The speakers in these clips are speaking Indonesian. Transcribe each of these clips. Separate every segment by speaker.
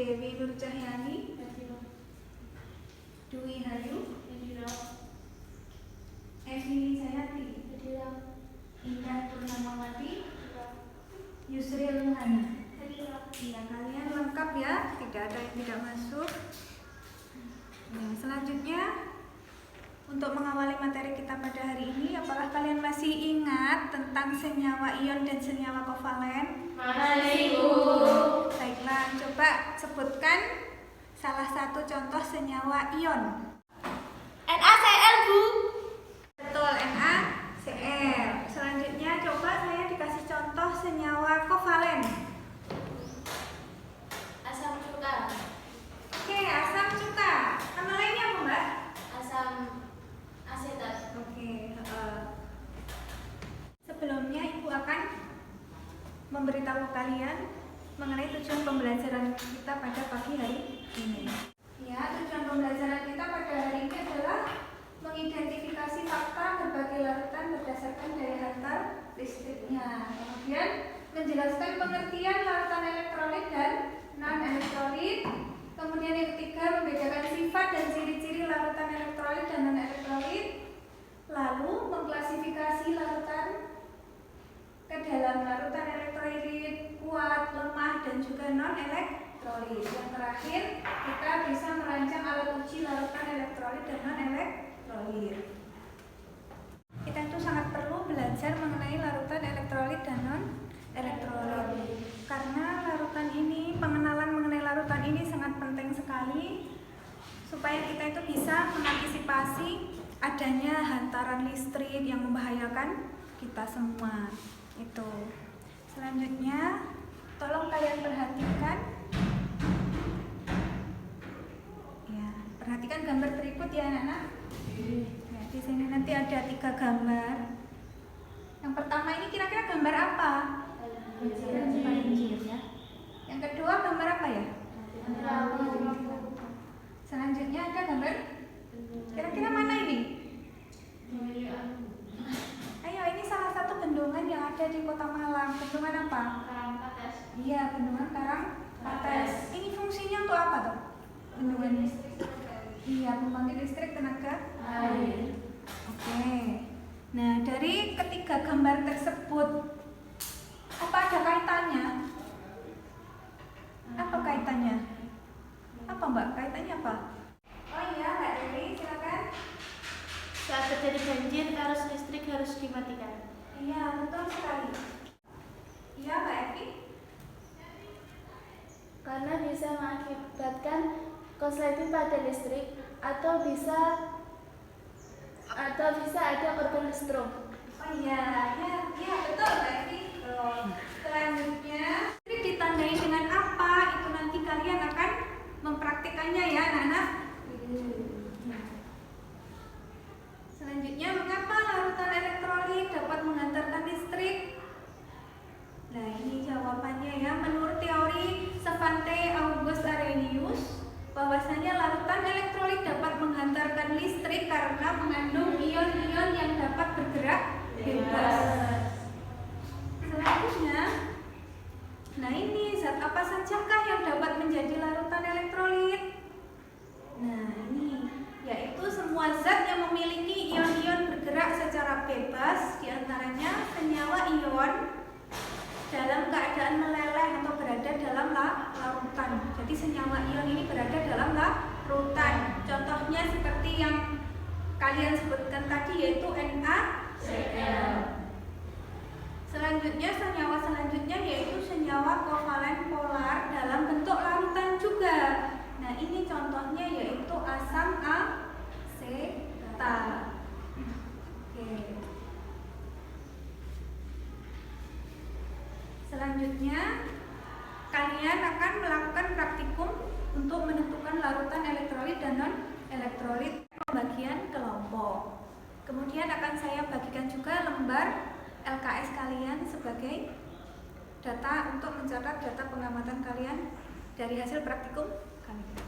Speaker 1: Dewi Nur Cahyani, Dwi Hayu, Evini Jayati, Indah Purnamawati, Yusri Luhana. Iya, kalian lengkap ya, tidak ada yang tidak masuk. Nah, selanjutnya untuk mengawali materi kita pada hari ini, apakah kalian masih ingat tentang senyawa ion dan senyawa kovalen?
Speaker 2: Masih, Bu.
Speaker 1: Baiklah, coba sebutkan salah satu contoh senyawa ion.
Speaker 2: NaCl, Bu.
Speaker 1: Betul, NaCl. Selanjutnya coba saya dikasih contoh senyawa kovalen.
Speaker 2: Asam cuka.
Speaker 1: Oke, asam cuka. Nama lainnya apa, Mbak?
Speaker 2: Asam asetat.
Speaker 1: Oke. Sebelumnya Ibu akan memberitahu kalian mengenai tujuan pembelajaran kita pada pagi hari ini. Ya, tujuan pembelajaran kita pada hari ini adalah mengidentifikasi fakta berbagai larutan berdasarkan daya hantar listriknya. Kemudian menjelaskan pengertian larutan elektrolit dan non-elektrolit. Kemudian yang ketiga, membedakan sifat dan ciri-ciri larutan elektrolit dan non-elektrolit. Lalu mengklasifikasi larutan ke dalam larutan elektrolit kuat, lemah, dan juga non-elektrolit. Yang terakhir, kita bisa merancang alat uji larutan elektrolit dan non-elektrolit. Kita itu sangat perlu belajar mengenai larutan elektrolit dan non-elektrolit, karena larutan ini, pengenalan mengenai larutan ini sangat penting sekali supaya kita itu bisa mengantisipasi adanya hantaran listrik yang membahayakan kita semua. Itu. Selanjutnya, tolong kalian perhatikan. Ya, perhatikan gambar berikut ya, anak-anak. Ya, di sini nanti ada 3 gambar. Yang pertama ini kira-kira gambar apa? Banjir ya. Yang kedua gambar apa ya? Selanjutnya ada gambar. Kira-kira mana ini? Ayo, ini salah satu bendungan yang ada di Kota Malang. Bendungan apa?
Speaker 2: Karangpates.
Speaker 1: Iya, bendungan Karangpates. Ini fungsinya untuk apa tuh? Bendungan listrik. Iya, pembangkit listrik tenaga air. Oke. Nah, dari ketiga gambar tersebut, apa ada kaitannya? Apa kaitannya? Apa, Mbak? Kaitannya apa? Oh iya, Mbak Dewi, silakan.
Speaker 2: Saat terjadi banjir, arus listrik harus dimatikan.
Speaker 1: Iya, betul sekali. Iya, Mbak Evi.
Speaker 2: Karena bisa mengakibatkan korsleting pada listrik atau bisa ada korban stroke.
Speaker 1: Oh iya, ya betul Mbak Evi. Selanjutnya, ini ditandai dengan apa? Itu nanti kalian akan mempraktikannya ya, anak-anak. Selanjutnya, mengapa larutan elektrolit dapat menghantarkan listrik? Nah, ini jawabannya ya. Menurut teori Svante August Arrhenius, bahwasanya larutan elektrolit dapat menghantarkan listrik karena mengandung ion-ion yang dapat bergerak bebas. Selanjutnya, nah ini zat apa sajakah yang dapat menjadi larutan elektrolit? Nah, ini yaitu semua zat yang memiliki ion-ion bergerak secara bebas, diantaranya senyawa ion dalam keadaan meleleh atau berada dalam larutan. Jadi senyawa ion ini berada dalam larutan. Contohnya seperti yang kalian sebutkan tadi, yaitu NaCl. Selanjutnya, senyawa selanjutnya yaitu senyawa kovalen polar dalam bentuk larutan juga. Nah, ini contohnya yaitu asam asetat. Oke. Selanjutnya, kalian akan melakukan praktikum untuk menentukan larutan elektrolit dan non-elektrolit pembagian kelompok. Kemudian akan saya bagikan juga lembar LKS kalian sebagai data untuk mencatat data pengamatan kalian dari hasil praktikum kalian.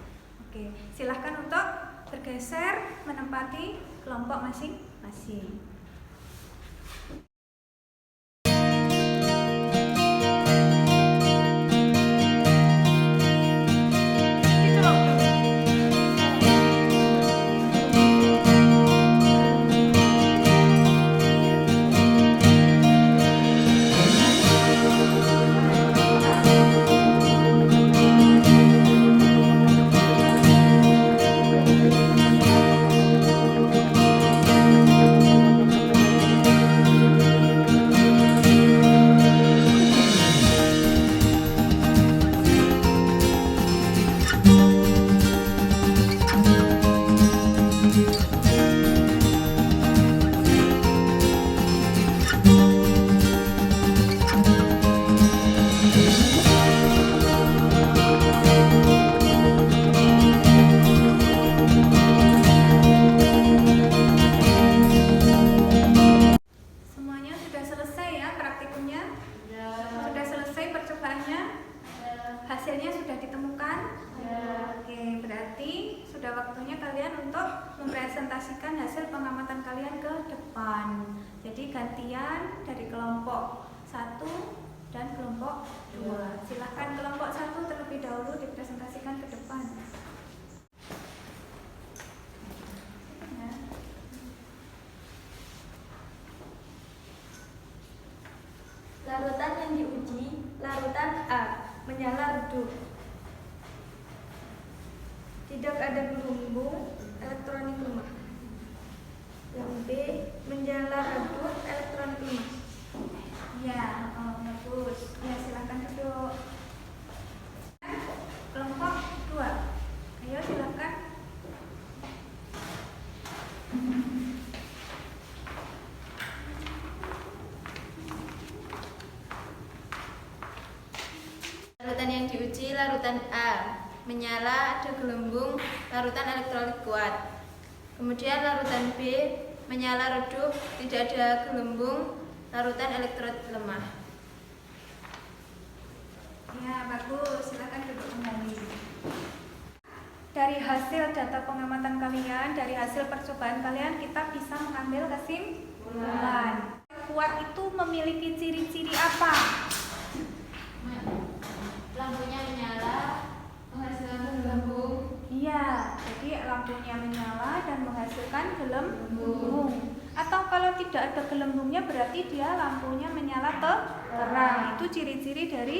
Speaker 1: Oke, silahkan untuk bergeser menempati kelompok masing-masing. gantian dari kelompok 1 dan kelompok 2. Silahkan kelompok 1 terlebih dahulu dipresentasikan ke depan.
Speaker 3: Larutan yang diuji, larutan A, menyala redup. Tidak ada gelembung, elektronik lemah. Yang B, menyala redup, elektronik lemah.
Speaker 1: Ya, bagus. Ya, silakan duduk. Kelompok 2. Ayo silakan.
Speaker 3: Larutan yang diuji, larutan A, menyala, ada gelembung, larutan elektrolit kuat. Kemudian larutan B, menyala redup, tidak ada gelembung, larutan elektrolit lemah.
Speaker 1: Ya, bagus. Silakan duduk kembali. Dari hasil data pengamatan kalian, dari hasil percobaan kalian, kita bisa mengambil kesimpulan. Kuat itu memiliki ciri-ciri apa?
Speaker 3: Lampunya menyala, menghasilkan gelembung.
Speaker 1: Iya, jadi lampunya menyala dan menghasilkan gelembung. Atau kalau tidak ada gelembungnya berarti dia lampunya menyala terang. Itu ciri-ciri dari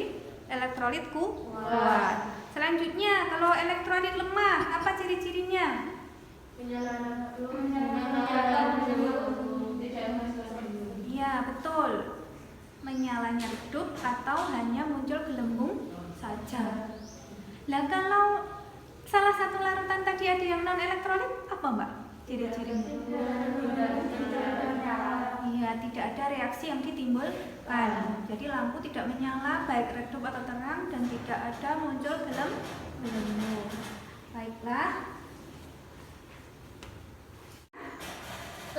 Speaker 1: elektrolit kuat. Selanjutnya, kalau elektrolit lemah, apa ciri-cirinya?
Speaker 3: Menyala redup, tidak menghasilkan gelembung.
Speaker 1: Iya, betul. Menyalanya redup atau hanya muncul gelembung saja. Lah kalau salah satu larutan tadi ada yang non elektrolit, apa Mbak ciri-cirinya? Iya, tidak ada reaksi yang ditimbulkan. Jadi lampu tidak menyala baik redup atau terang dan tidak ada muncul gelembung. Baiklah.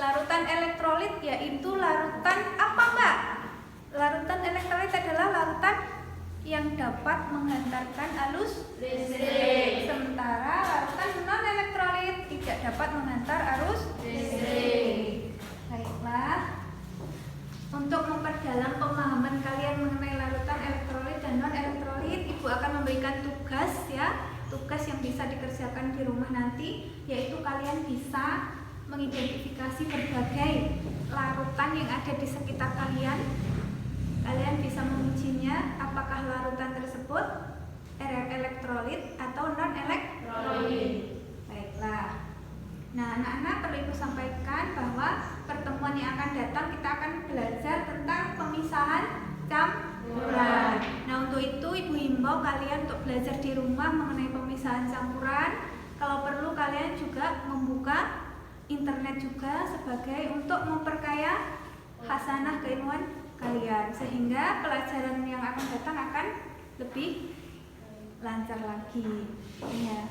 Speaker 1: Larutan elektrolit yaitu larutan apa Mbak? Larutan elektrolit adalah larutan yang dapat menghantarkan arus listrik. Sementara larutan non elektrolit tidak dapat menghantar arus listrik. Baiklah. Untuk memperdalam pemahaman kalian mengenai larutan elektrolit dan non elektrolit, Ibu akan memberikan tugas ya, tugas yang bisa dikerjakan di rumah nanti, yaitu kalian bisa mengidentifikasi berbagai larutan yang ada di sekitar kalian. Kalian bisa mengujinya apakah larutan tersebut elektrolit atau non elektrolit. Baiklah. Nah, anak-anak perlu Ibu sampaikan bahwa pertemuan yang akan datang kita akan belajar tentang pemisahan campuran. Nah, untuk itu Ibu himbau kalian untuk belajar di rumah mengenai pemisahan campuran. Kalau perlu kalian juga membuka internet juga sebagai untuk memperkaya khasanah keilmuan kalian, sehingga pelajaran yang akan datang akan lebih lancar lagi. Ya.